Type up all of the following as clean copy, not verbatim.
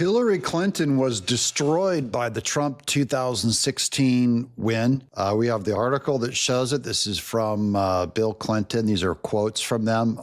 Hillary Clinton was destroyed by the Trump 2016 win. We have the article that shows it. This is from Bill Clinton. These are quotes from them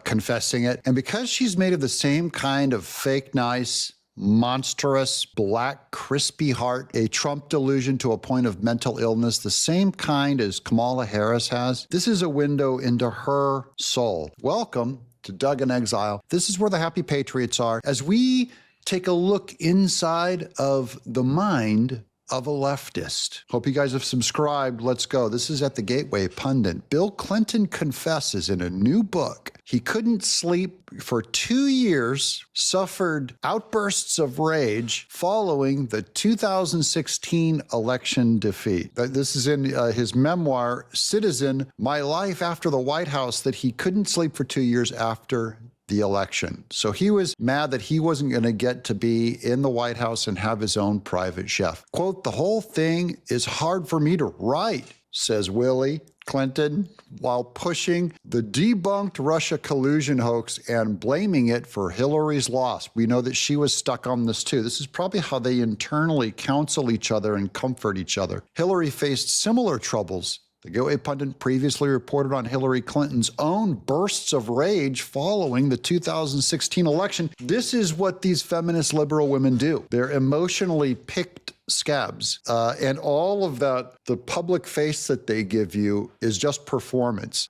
confessing it. And because she's made of the same kind of fake nice, monstrous, black, crispy heart, a Trump delusion to a point of mental illness, the same kind as Kamala Harris has, this is a window into her soul. Welcome to Doug in Exile. This is where the happy patriots are. As we take a look inside of the mind of a leftist. Hope you guys have subscribed. Let's go. This is at the Gateway Pundit. Bill Clinton confesses in a new book he couldn't sleep for 2 years, suffered outbursts of rage following the 2016 election defeat. This is in his memoir, Citizen, My Life After the White House, that he couldn't sleep for 2 years after the election. So he was mad that he wasn't going to get to be in the White House and have his own private chef. Quote, the whole thing is hard for me to write, says Willie Clinton, while pushing the debunked Russia collusion hoax and blaming it for Hillary's loss. We know that she was stuck on this too. This is probably how they internally counsel each other and comfort each other. Hillary faced similar troubles. The Gateway Pundit previously reported on Hillary Clinton's own bursts of rage following the 2016 election. This is what these feminist liberal women do. They're emotionally picked scabs. And all of that, the public face that they give you is just performance.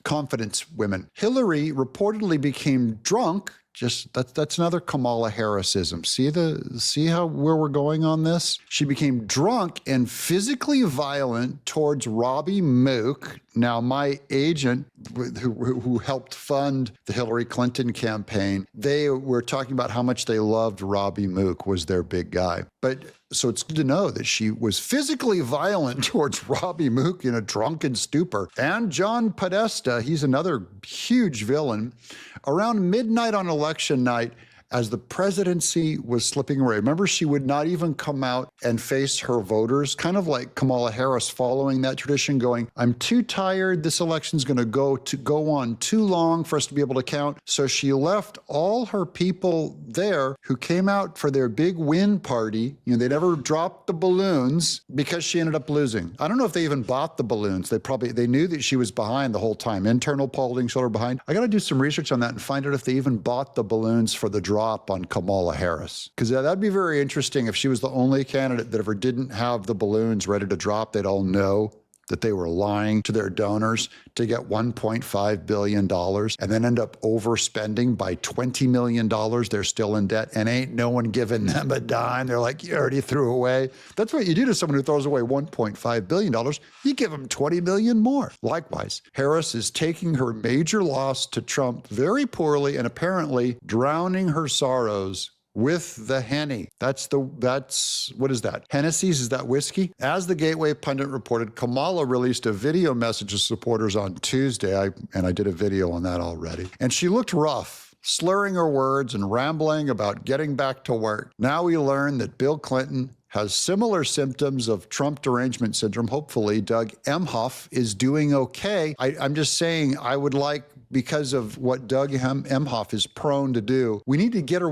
Confidence women. Hillary reportedly became drunk. Just that's another Kamala Harrisism. See how where we're going on this? She became drunk and physically violent towards Robbie Mook. Now, my agent, who helped fund the Hillary Clinton campaign, they were talking about how much they loved Robbie Mook, was their big guy. But so it's good to know that she was physically violent towards Robbie Mook in a drunken stupor. And John Podesta, he's another huge villain. Around midnight on election night, as the presidency was slipping away. Remember, she would not even come out and face her voters, kind of like Kamala Harris following that tradition, going, I'm too tired. This election's going to go on too long for us to be able to count. So she left all her people there who came out for their big win party. You know, they never dropped the balloons because she ended up losing. I don't know if they even bought the balloons. They knew that she was behind the whole time. Internal polling showed her behind. I got to do some research on that and find out if they even bought the balloons for the drop on Kamala Harris. Because that'd be very interesting if she was the only candidate that ever didn't have the balloons ready to drop. They'd all know that they were lying to their donors to get $1.5 billion and then end up overspending by $20 million. They're still in debt and ain't no one giving them a dime. They're like, you already threw away. That's what you do to someone who throws away $1.5 billion. You give them 20 million more. Likewise, Harris is taking her major loss to Trump very poorly and apparently drowning her sorrows with the Henny. That's what is that? Hennessy's, is that whiskey? As the Gateway Pundit reported, Kamala released a video message to supporters on Tuesday, and I did a video on that already. And she looked rough, slurring her words and rambling about getting back to work. Now we learn that Bill Clinton has similar symptoms of Trump derangement syndrome. Hopefully, Doug Emhoff is doing okay. I'm just saying, I would like, because of what Doug Emhoff is prone to do, we need to get her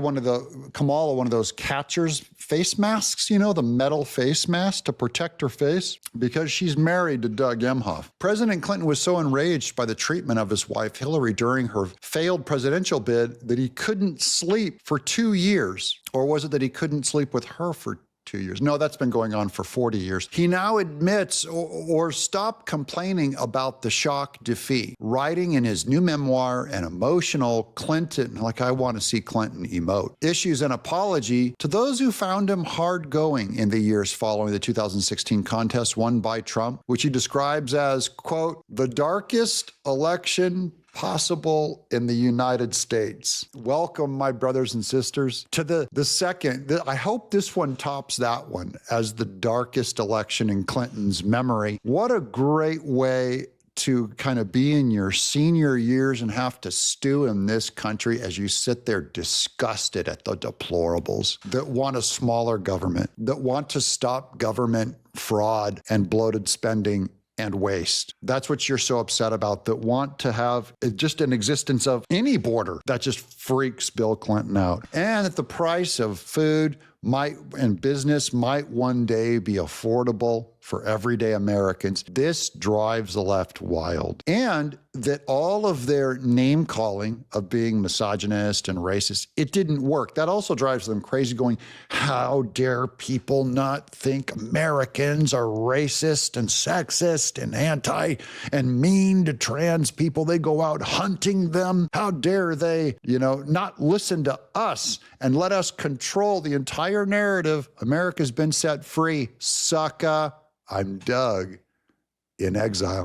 Kamala one of those catcher's face masks, you know, the metal face mask to protect her face, because she's married to Doug Emhoff. President Clinton was so enraged by the treatment of his wife Hillary during her failed presidential bid that he couldn't sleep for 2 years. Or was it that he couldn't sleep with her for 2 years? No, that's been going on for 40 years. He now admits or stopped complaining about the shock defeat, writing in his new memoir an emotional Clinton, like I want to see Clinton emote, issues an apology to those who found him hard going in the years following the 2016 contest won by Trump, which he describes as, quote, the darkest election possible in the United States. Welcome, my brothers and sisters, to the second. I hope this one tops that one as the darkest election in Clinton's memory. What a great way to kind of be in your senior years and have to stew in this country as you sit there disgusted at the deplorables that want a smaller government, that want to stop government fraud and bloated spending and waste. That's what you're so upset about, that want to have just an existence of any border. That just freaks Bill Clinton out. And that the price of food and business might one day be affordable for everyday Americans. This drives the left wild. And that all of their name calling of being misogynist and racist, it didn't work. That also drives them crazy, going, how dare people not think Americans are racist and sexist and and mean to trans people? They go out hunting them. How dare they, not listen to us and let us control the entire narrative? America's been set free. Sucka. I'm Doug in exile.